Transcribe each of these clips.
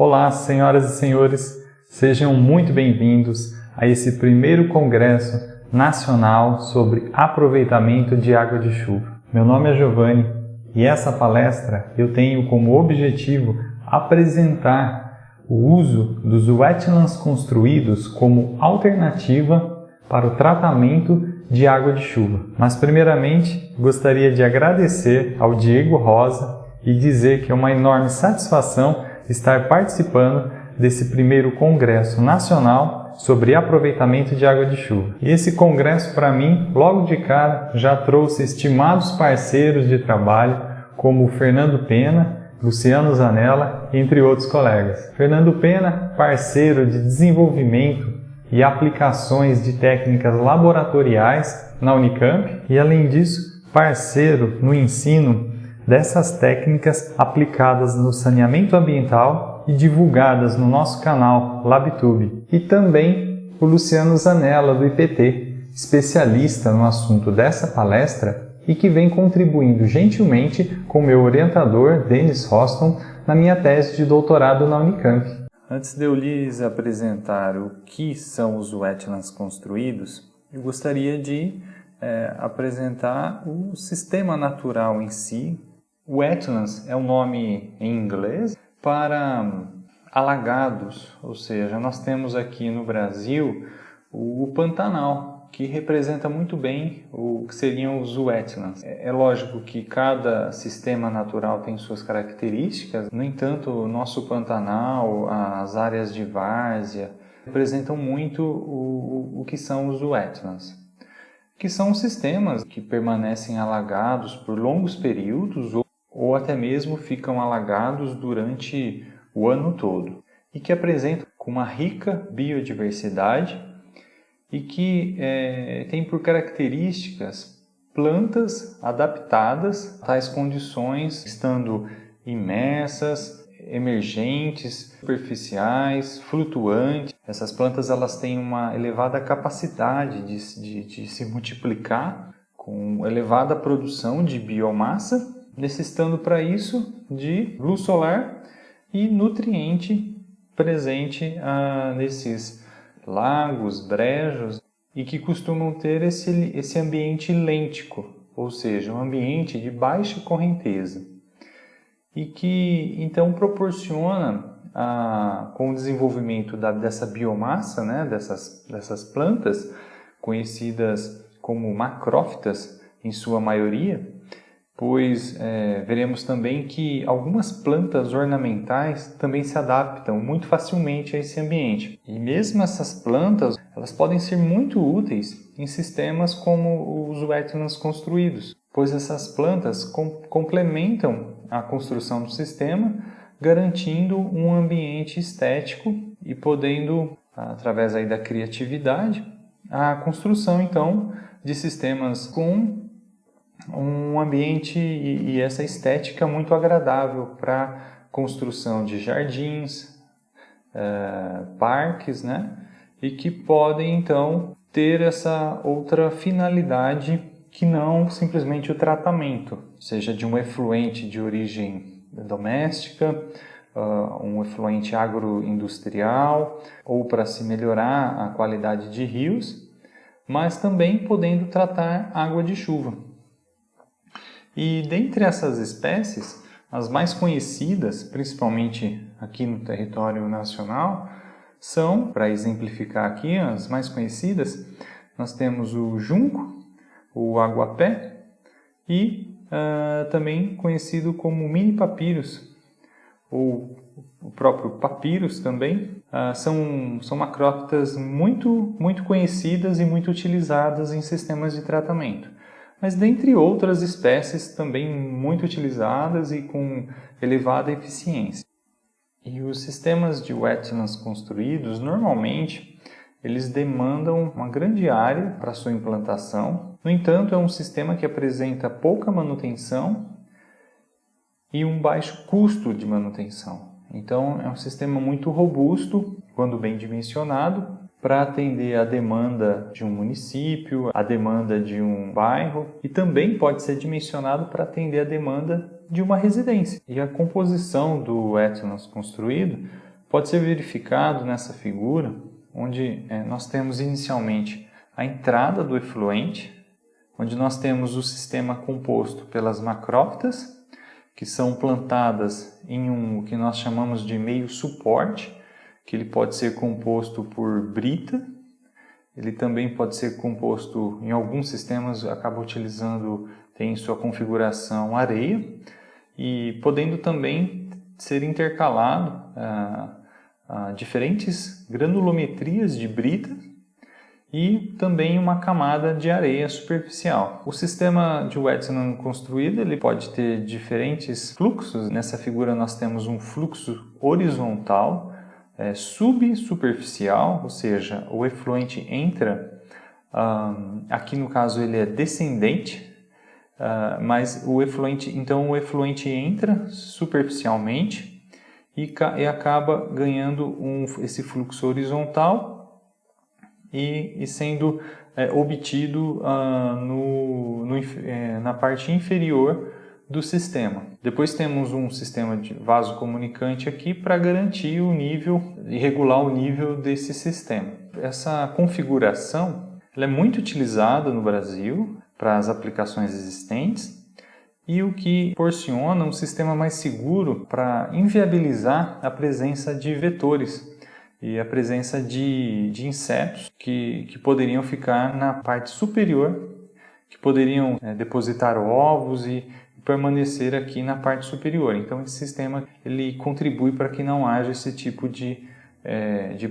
Olá, senhoras e senhores, sejam muito bem-vindos a esse primeiro Congresso Nacional sobre Aproveitamento de Água de Chuva. Meu nome é Giovanni e essa palestra eu tenho como objetivo apresentar o uso dos wetlands construídos como alternativa para o tratamento de água de chuva. Mas primeiramente gostaria de agradecer ao Diego Rosa e dizer que é uma enorme satisfação estar participando desse primeiro Congresso Nacional sobre Aproveitamento de Água de Chuva. E esse congresso, para mim, logo de cara, já trouxe estimados parceiros de trabalho como o Fernando Pena, Luciano Zanella, entre outros colegas. Fernando Pena, parceiro de desenvolvimento e aplicações de técnicas laboratoriais na Unicamp e, além disso, parceiro no ensino dessas técnicas aplicadas no saneamento ambiental e divulgadas no nosso canal LabTube. E também o Luciano Zanella, do IPT, especialista no assunto dessa palestra e que vem contribuindo gentilmente com meu orientador, Denis Roston, na minha tese de doutorado na Unicamp. Antes de eu lhes apresentar o que são os wetlands construídos, eu gostaria de apresentar o sistema natural em si. Wetlands é um nome em inglês para alagados, ou seja, nós temos aqui no Brasil o Pantanal, que representa muito bem o que seriam os wetlands. É lógico que cada sistema natural tem suas características, no entanto, o nosso Pantanal, as áreas de várzea, representam muito o que são os wetlands, que são sistemas que permanecem alagados por longos períodos ou até mesmo ficam alagados durante o ano todo e que apresentam uma rica biodiversidade e que tem por características plantas adaptadas a tais condições, estando imersas, emergentes, superficiais, flutuantes. Essas plantas elas têm uma elevada capacidade de se multiplicar com elevada produção de biomassa, necessitando para isso de luz solar e nutriente presente nesses lagos, brejos e que costumam ter esse ambiente lêntico, ou seja, um ambiente de baixa correnteza e que então proporciona com o desenvolvimento dessa biomassa, né, dessas plantas conhecidas como macrófitas em sua maioria, pois veremos também que algumas plantas ornamentais também se adaptam muito facilmente a esse ambiente. E mesmo essas plantas, elas podem ser muito úteis em sistemas como os wetlands construídos, pois essas plantas complementam a construção do sistema, garantindo um ambiente estético e podendo, através aí da criatividade, a construção então de sistemas com um ambiente e essa estética muito agradável para construção de jardins, parques, né? E que podem então ter essa outra finalidade que não simplesmente o tratamento, seja de um efluente de origem doméstica, um efluente agroindustrial ou para se melhorar a qualidade de rios, mas também podendo tratar água de chuva. E dentre essas espécies, as mais conhecidas, principalmente aqui no território nacional, são, para exemplificar aqui, as mais conhecidas, nós temos o junco, o aguapé e também conhecido como mini papyrus, ou o próprio papyrus também. São macrófitas muito conhecidas e muito utilizadas em sistemas de tratamento. Mas dentre outras espécies também muito utilizadas e com elevada eficiência. E os sistemas de wetlands construídos, normalmente, eles demandam uma grande área para sua implantação. No entanto, é um sistema que apresenta pouca manutenção e um baixo custo de manutenção. Então, é um sistema muito robusto, quando bem dimensionado, para atender a demanda de um município, a demanda de um bairro e também pode ser dimensionado para atender a demanda de uma residência. E a composição do wetlands construído pode ser verificado nessa figura, onde nós temos inicialmente a entrada do efluente, onde nós temos o sistema composto pelas macrófitas, que são plantadas em o que nós chamamos de meio suporte, que ele pode ser composto por brita, ele também pode ser composto, em alguns sistemas acaba utilizando, tem sua configuração areia, e podendo também ser intercalado a diferentes granulometrias de brita e também uma camada de areia superficial. O sistema de Wetzman construído ele pode ter diferentes fluxos. Nessa figura nós temos um fluxo horizontal, subsuperficial, ou seja, o efluente entra, aqui no caso ele é descendente, mas o efluente entra superficialmente e acaba ganhando esse fluxo horizontal e sendo obtido na parte inferior do sistema. Depois temos um sistema de vaso comunicante aqui para garantir o nível e regular o nível desse sistema. Essa configuração ela é muito utilizada no Brasil para as aplicações existentes e o que proporciona um sistema mais seguro para inviabilizar a presença de vetores e a presença de insetos que poderiam ficar na parte superior, que poderiam depositar ovos e permanecer aqui na parte superior. Então esse sistema ele contribui para que não haja esse tipo de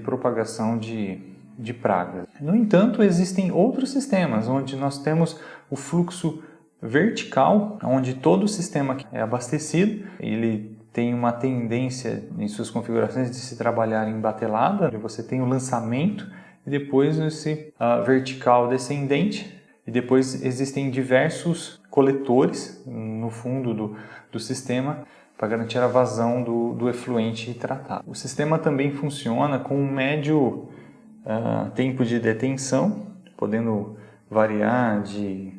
propagação de pragas. No entanto, existem outros sistemas onde nós temos o fluxo vertical, onde todo o sistema é abastecido, ele tem uma tendência em suas configurações de se trabalhar em batelada, onde você tem o lançamento e depois esse vertical descendente, e depois existem diversos coletores no fundo do sistema para garantir a vazão do efluente tratado. O sistema também funciona com um médio tempo de detenção, podendo variar de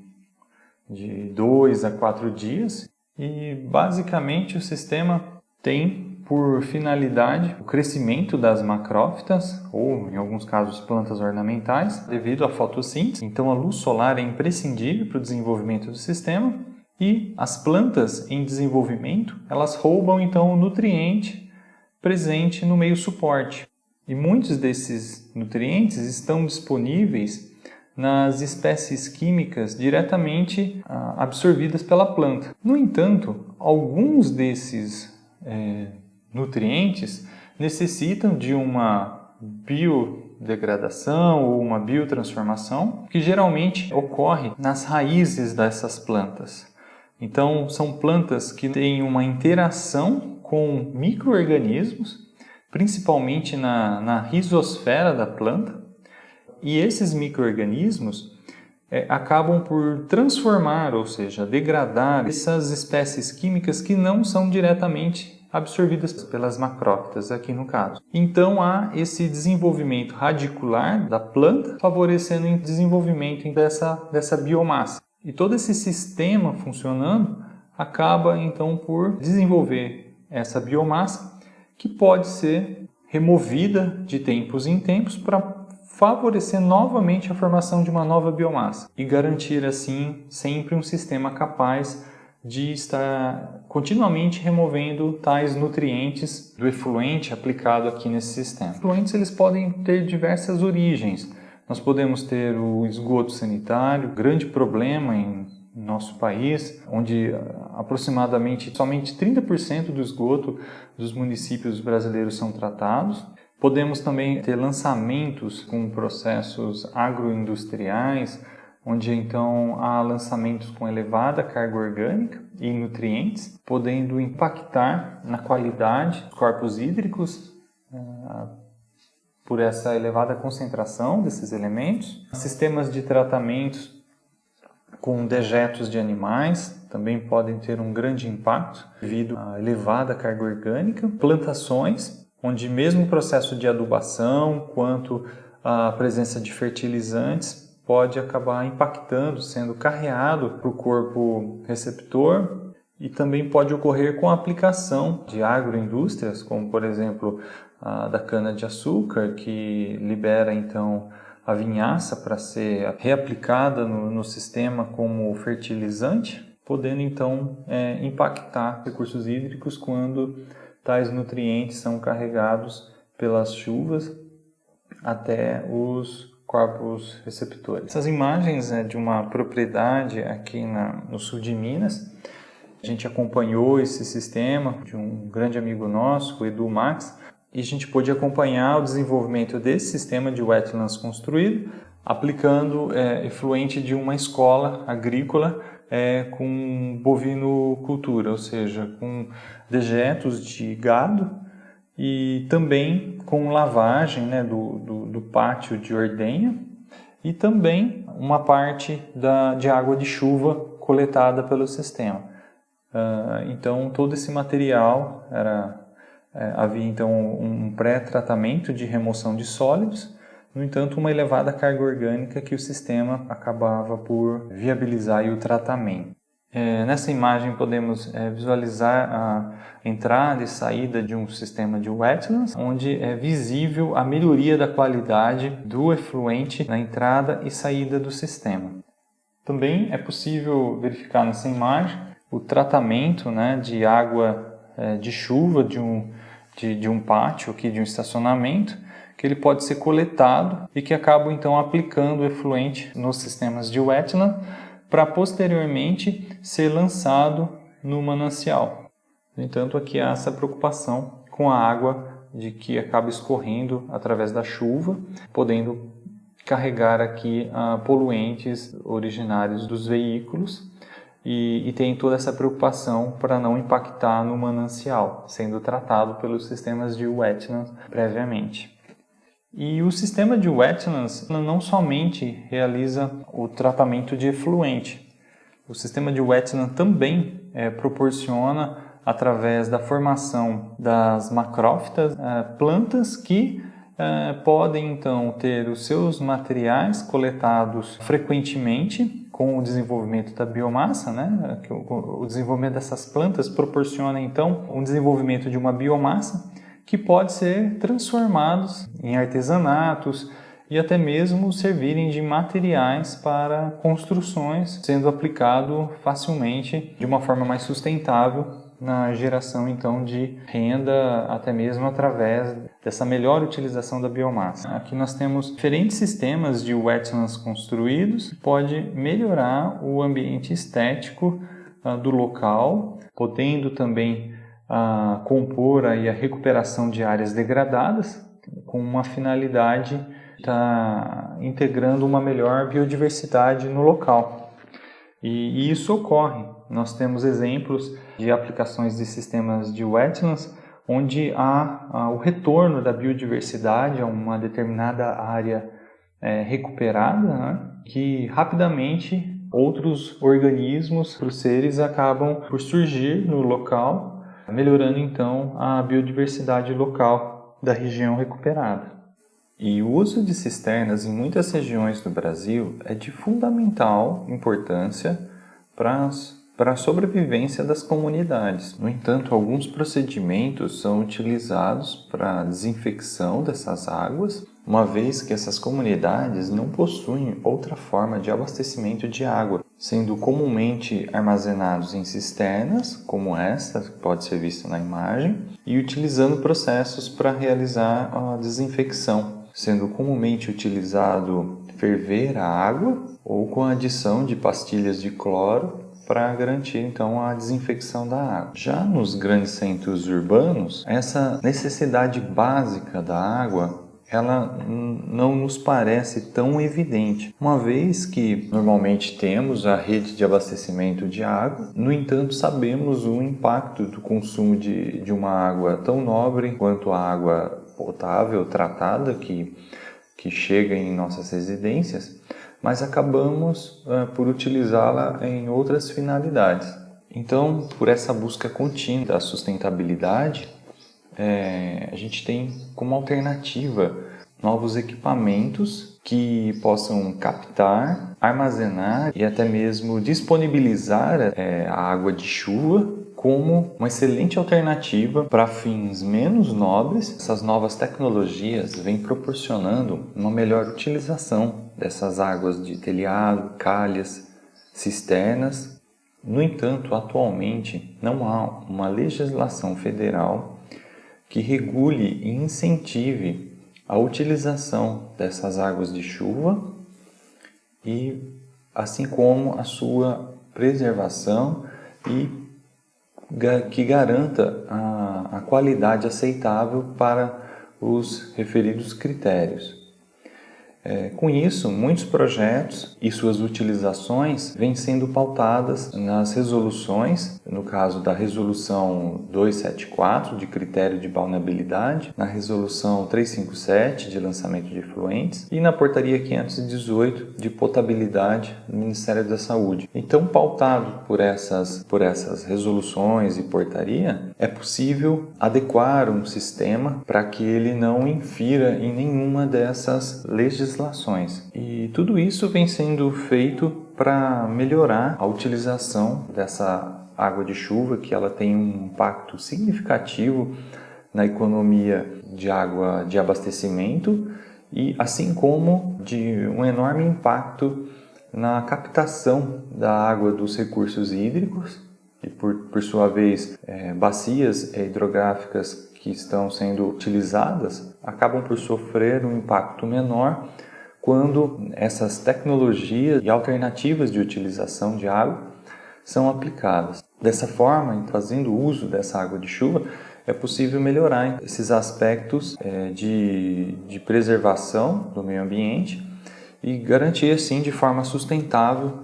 2 a 4 dias, e basicamente o sistema tem por finalidade o crescimento das macrófitas, ou em alguns casos plantas ornamentais, devido à fotossíntese. Então a luz solar é imprescindível para o desenvolvimento do sistema, e as plantas em desenvolvimento, elas roubam então o nutriente presente no meio suporte. E muitos desses nutrientes estão disponíveis nas espécies químicas diretamente absorvidas pela planta. No entanto, alguns desses nutrientes necessitam de uma biodegradação ou uma biotransformação que geralmente ocorre nas raízes dessas plantas. Então, são plantas que têm uma interação com micro-organismos, principalmente na rizosfera da planta, e esses micro-organismos acabam por transformar, ou seja, degradar essas espécies químicas que não são diretamente absorvidas pelas macrófitas, aqui no caso. Então há esse desenvolvimento radicular da planta, favorecendo o desenvolvimento dessa biomassa. E todo esse sistema funcionando acaba então por desenvolver essa biomassa que pode ser removida de tempos em tempos para favorecer novamente a formação de uma nova biomassa e garantir assim sempre um sistema capaz de estar continuamente removendo tais nutrientes do efluente aplicado aqui nesse sistema. Os efluentes eles podem ter diversas origens. Nós podemos ter o esgoto sanitário, grande problema em nosso país, onde aproximadamente somente 30% do esgoto dos municípios brasileiros são tratados. Podemos também ter lançamentos com processos agroindustriais, onde então há lançamentos com elevada carga orgânica e nutrientes, podendo impactar na qualidade dos corpos hídricos por essa elevada concentração desses elementos. Sistemas de tratamentos com dejetos de animais também podem ter um grande impacto devido à elevada carga orgânica. Plantações, onde mesmo o processo de adubação quanto a presença de fertilizantes pode acabar impactando, sendo carreado para o corpo receptor, e também pode ocorrer com a aplicação de agroindústrias, como por exemplo da cana-de-açúcar, que libera então a vinhaça para ser reaplicada no sistema como fertilizante, podendo então impactar recursos hídricos quando tais nutrientes são carregados pelas chuvas até os corpos receptores. Essas imagens de uma propriedade aqui no sul de Minas. A gente acompanhou esse sistema de um grande amigo nosso, o Edu Max, e a gente pôde acompanhar o desenvolvimento desse sistema de wetlands construído, aplicando efluente de uma escola agrícola com bovinocultura, ou seja, com dejetos de gado e também com lavagem do pátio de ordenha e também uma parte de água de chuva coletada pelo sistema. Então todo esse material havia então um pré-tratamento de remoção de sólidos, no entanto uma elevada carga orgânica que o sistema acabava por viabilizar o tratamento. Nessa imagem podemos visualizar a entrada e saída de um sistema de wetlands, onde é visível a melhoria da qualidade do efluente na entrada e saída do sistema. Também é possível verificar nessa imagem o tratamento de água de chuva de um pátio, aqui, de um estacionamento, que ele pode ser coletado e que acaba então aplicando o efluente nos sistemas de wetland para posteriormente ser lançado no manancial. No entanto, aqui há essa preocupação com a água de que acaba escorrendo através da chuva, podendo carregar aqui poluentes originários dos veículos e tem toda essa preocupação para não impactar no manancial, sendo tratado pelos sistemas de wetlands previamente. E o sistema de wetlands não somente realiza o tratamento de efluente. O sistema de wetlands também proporciona, através da formação das macrófitas, plantas que podem então ter os seus materiais coletados frequentemente com o desenvolvimento da biomassa, que o desenvolvimento dessas plantas proporciona então um desenvolvimento de uma biomassa que pode ser transformados em artesanatos e até mesmo servirem de materiais para construções, sendo aplicado facilmente de uma forma mais sustentável na geração então de renda, até mesmo através dessa melhor utilização da biomassa. Aqui nós temos diferentes sistemas de wetlands construídos que pode melhorar o ambiente estético do local, podendo também compor aí a recuperação de áreas degradadas com uma finalidade de estar integrando uma melhor biodiversidade no local. E isso ocorre. Nós temos exemplos de aplicações de sistemas de wetlands onde há o retorno da biodiversidade a uma determinada área recuperada, que rapidamente outros organismos, os seres, acabam por surgir no local, melhorando então a biodiversidade local da região recuperada. E o uso de cisternas em muitas regiões do Brasil é de fundamental importância para a sobrevivência das comunidades. No entanto, alguns procedimentos são utilizados para a desinfecção dessas águas, uma vez que essas comunidades não possuem outra forma de abastecimento de água, sendo comumente armazenados em cisternas, como esta, que pode ser vista na imagem, e utilizando processos para realizar a desinfecção, sendo comumente utilizado ferver a água ou com a adição de pastilhas de cloro para garantir então a desinfecção da água. Já nos grandes centros urbanos, essa necessidade básica da água ela não nos parece tão evidente, uma vez que normalmente temos a rede de abastecimento de água, no entanto sabemos o impacto do consumo de uma água tão nobre quanto a água potável, tratada, que chega em nossas residências, mas acabamos por utilizá-la em outras finalidades. Então, por essa busca contínua da sustentabilidade, a gente tem como alternativa novos equipamentos que possam captar, armazenar e até mesmo disponibilizar a água de chuva como uma excelente alternativa para fins menos nobres. Essas novas tecnologias vêm proporcionando uma melhor utilização dessas águas de telhado, calhas, cisternas. No entanto, atualmente não há uma legislação federal que regule e incentive a utilização dessas águas de chuva e assim como a sua preservação e que garanta a qualidade aceitável para os referidos critérios. Com isso, muitos projetos e suas utilizações vêm sendo pautadas nas resoluções, no caso da Resolução 274 de critério de balneabilidade, na Resolução 357 de lançamento de efluentes e na Portaria 518 de potabilidade do Ministério da Saúde. Então, pautado por essas resoluções e portaria, é possível adequar um sistema para que ele não infira em nenhuma dessas legislações. E tudo isso vem sendo feito para melhorar a utilização dessa água de chuva, que ela tem um impacto significativo na economia de água de abastecimento e assim como de um enorme impacto na captação da água dos recursos hídricos e por sua vez bacias hidrográficas que estão sendo utilizadas acabam por sofrer um impacto menor quando essas tecnologias e alternativas de utilização de água são aplicadas. Dessa forma, fazendo uso dessa água de chuva, é possível melhorar esses aspectos de preservação do meio ambiente e garantir, assim, de forma sustentável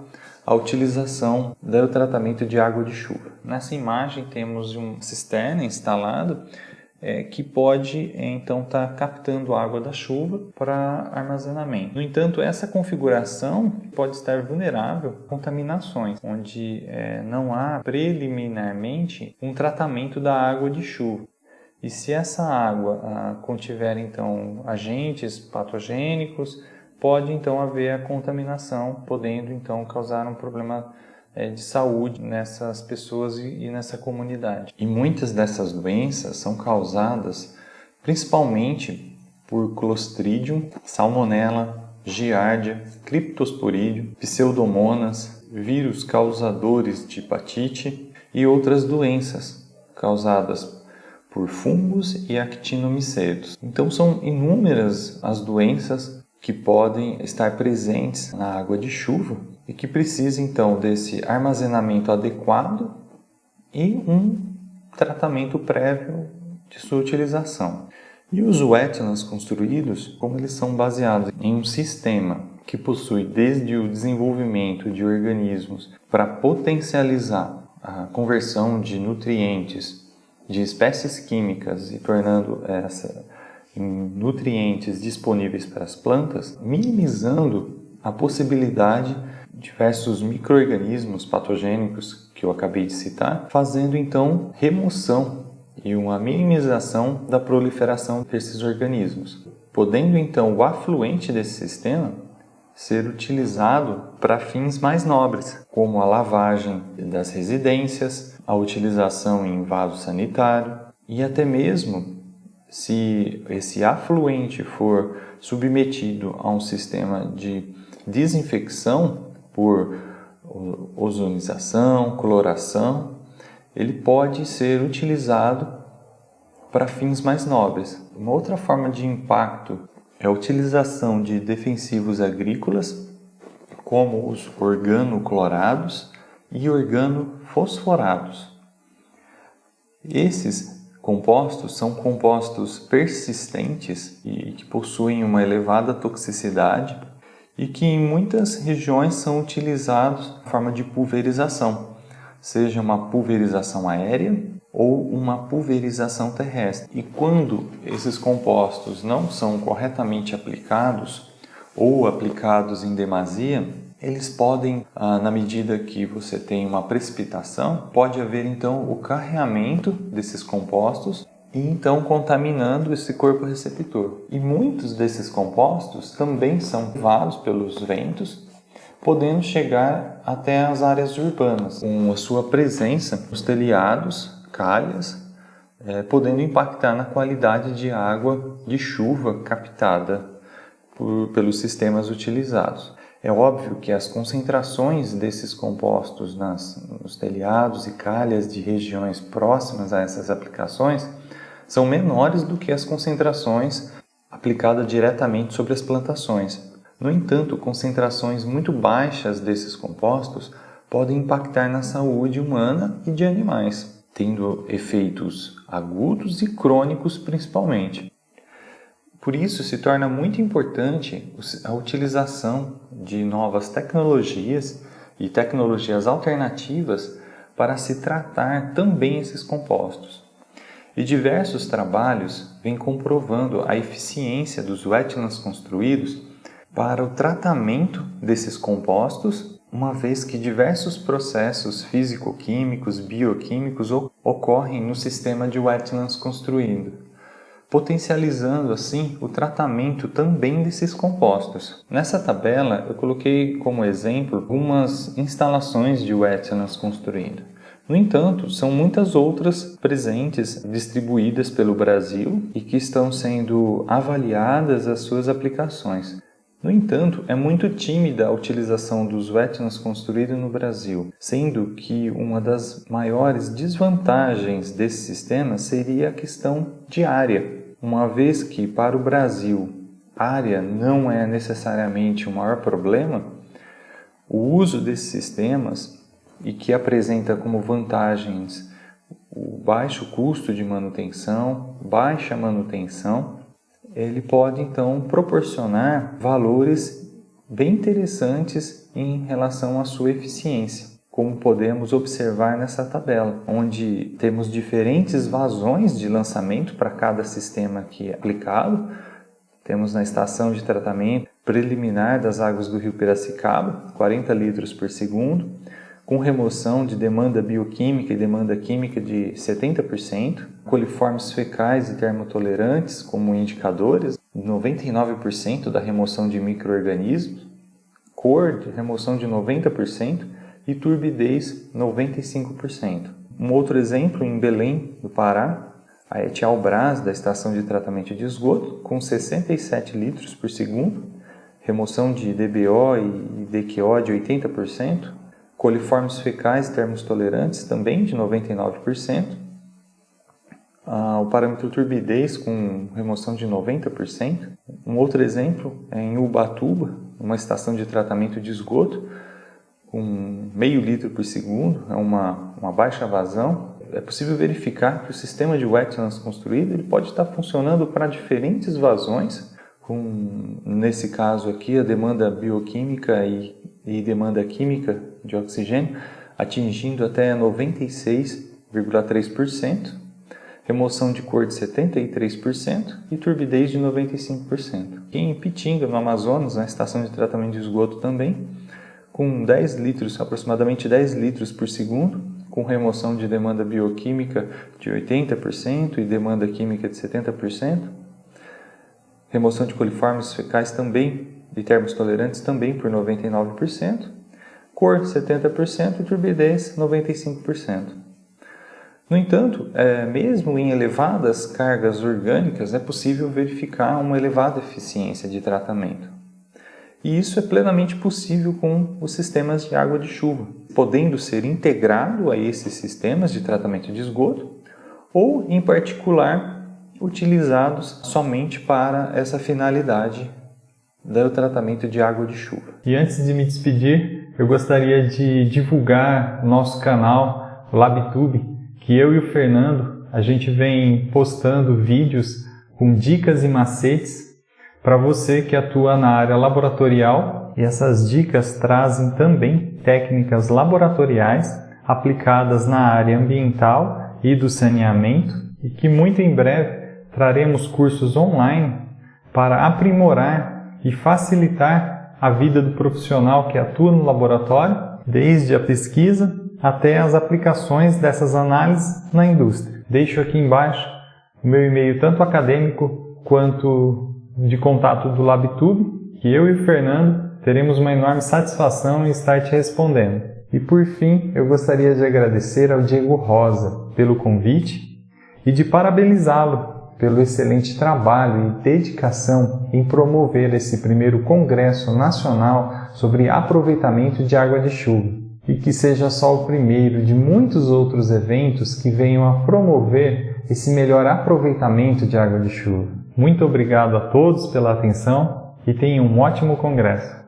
a utilização do tratamento de água de chuva. Nessa imagem temos uma cisterna instalada que pode então estar captando água da chuva para armazenamento. No entanto, essa configuração pode estar vulnerável a contaminações, onde não há preliminarmente um tratamento da água de chuva. E se essa água contiver então agentes patogênicos, pode então haver a contaminação, podendo então causar um problema de saúde nessas pessoas e nessa comunidade. E muitas dessas doenças são causadas principalmente por Clostridium, Salmonella, Giardia, Cryptosporidium, Pseudomonas, vírus causadores de hepatite e outras doenças causadas por fungos e actinomicetos. Então são inúmeras as doenças que podem estar presentes na água de chuva e que precisa então desse armazenamento adequado e um tratamento prévio de sua utilização. E os wetlands construídos, como eles são baseados em um sistema que possui desde o desenvolvimento de organismos para potencializar a conversão de nutrientes de espécies químicas e tornando em nutrientes disponíveis para as plantas, minimizando a possibilidade de diversos micro-organismos patogênicos que eu acabei de citar, fazendo então remoção e uma minimização da proliferação desses organismos, podendo então o afluente desse sistema ser utilizado para fins mais nobres, como a lavagem das residências, a utilização em vaso sanitário e até mesmo se esse afluente for submetido a um sistema de desinfecção por ozonização, cloração, ele pode ser utilizado para fins mais nobres. Uma outra forma de impacto é a utilização de defensivos agrícolas, como os organoclorados e organofosforados. Esses compostos são compostos persistentes e que possuem uma elevada toxicidade e que em muitas regiões são utilizados em forma de pulverização, seja uma pulverização aérea ou uma pulverização terrestre. E quando esses compostos não são corretamente aplicados ou aplicados em demasia, eles podem, na medida que você tem uma precipitação, pode haver então o carreamento desses compostos e então contaminando esse corpo receptor. E muitos desses compostos também são levados pelos ventos podendo chegar até as áreas urbanas, com a sua presença nos telhados, calhas, podendo impactar na qualidade de água de chuva captada pelos sistemas utilizados. É óbvio que as concentrações desses compostos nos telhados e calhas de regiões próximas a essas aplicações são menores do que as concentrações aplicadas diretamente sobre as plantações. No entanto, concentrações muito baixas desses compostos podem impactar na saúde humana e de animais, tendo efeitos agudos e crônicos principalmente. Por isso, se torna muito importante a utilização de novas tecnologias e tecnologias alternativas para se tratar também esses compostos. E diversos trabalhos vêm comprovando a eficiência dos wetlands construídos para o tratamento desses compostos, uma vez que diversos processos físico-químicos, bioquímicos ocorrem no sistema de wetlands construído, potencializando assim o tratamento também desses compostos. Nessa tabela eu coloquei como exemplo algumas instalações de wetlands construído. No entanto, são muitas outras presentes, distribuídas pelo Brasil e que estão sendo avaliadas as suas aplicações. No entanto, é muito tímida a utilização dos wetlands construídos no Brasil, sendo que uma das maiores desvantagens desse sistema seria a questão de área, uma vez que para o Brasil área não é necessariamente o maior problema. O uso desses sistemas, e que apresenta como vantagens o baixo custo de manutenção, baixa manutenção, ele pode então proporcionar valores bem interessantes em relação à sua eficiência, como podemos observar nessa tabela, onde temos diferentes vazões de lançamento para cada sistema aqui aplicado. Temos na estação de tratamento preliminar das águas do rio Piracicaba, 40 litros por segundo, com remoção de demanda bioquímica e demanda química de 70%, coliformes fecais e termotolerantes como indicadores, 99% da remoção de micro-organismos, cor de remoção de 90% e turbidez 95%. Um outro exemplo em Belém, do Pará, a Etialbras, da estação de tratamento de esgoto, com 67 litros por segundo, remoção de DBO e DQO de 80%, coliformes fecais e termos tolerantes também de 99%, o parâmetro turbidez com remoção de 90%. Um outro exemplo é em Ubatuba, uma estação de tratamento de esgoto com meio litro por segundo, é uma baixa vazão. É possível verificar que o sistema de wetlands construído ele pode estar funcionando para diferentes vazões, com, nesse caso aqui, a demanda bioquímica e demanda química de oxigênio atingindo até 96,3%, remoção de cor de 73% e turbidez de 95%. Aqui em Ipitinga, no Amazonas, na estação de tratamento de esgoto também, com 10 litros, aproximadamente 10 litros por segundo, com remoção de demanda bioquímica de 80% e demanda química de 70%, remoção de coliformes fecais também, de termos tolerantes também por 99%, cor 70% e turbidez 95%. No entanto, mesmo em elevadas cargas orgânicas, é possível verificar uma elevada eficiência de tratamento. E isso é plenamente possível com os sistemas de água de chuva, podendo ser integrado a esses sistemas de tratamento de esgoto ou, em particular, utilizados somente para essa finalidade do tratamento de água de chuva. E antes de me despedir, eu gostaria de divulgar o nosso canal LabTube, que eu e o Fernando, a gente vem postando vídeos com dicas e macetes para você que atua na área laboratorial, e essas dicas trazem também técnicas laboratoriais aplicadas na área ambiental e do saneamento, e que muito em breve traremos cursos online para aprimorar e facilitar a vida do profissional que atua no laboratório, desde a pesquisa até as aplicações dessas análises na indústria. Deixo aqui embaixo o meu e-mail tanto acadêmico quanto de contato do LabTube, que eu e o Fernando teremos uma enorme satisfação em estar te respondendo. E por fim, eu gostaria de agradecer ao Diego Rosa pelo convite e de parabenizá-lo pelo excelente trabalho e dedicação em promover esse primeiro Congresso Nacional sobre aproveitamento de água de chuva. E que seja só o primeiro de muitos outros eventos que venham a promover esse melhor aproveitamento de água de chuva. Muito obrigado a todos pela atenção e tenham um ótimo congresso!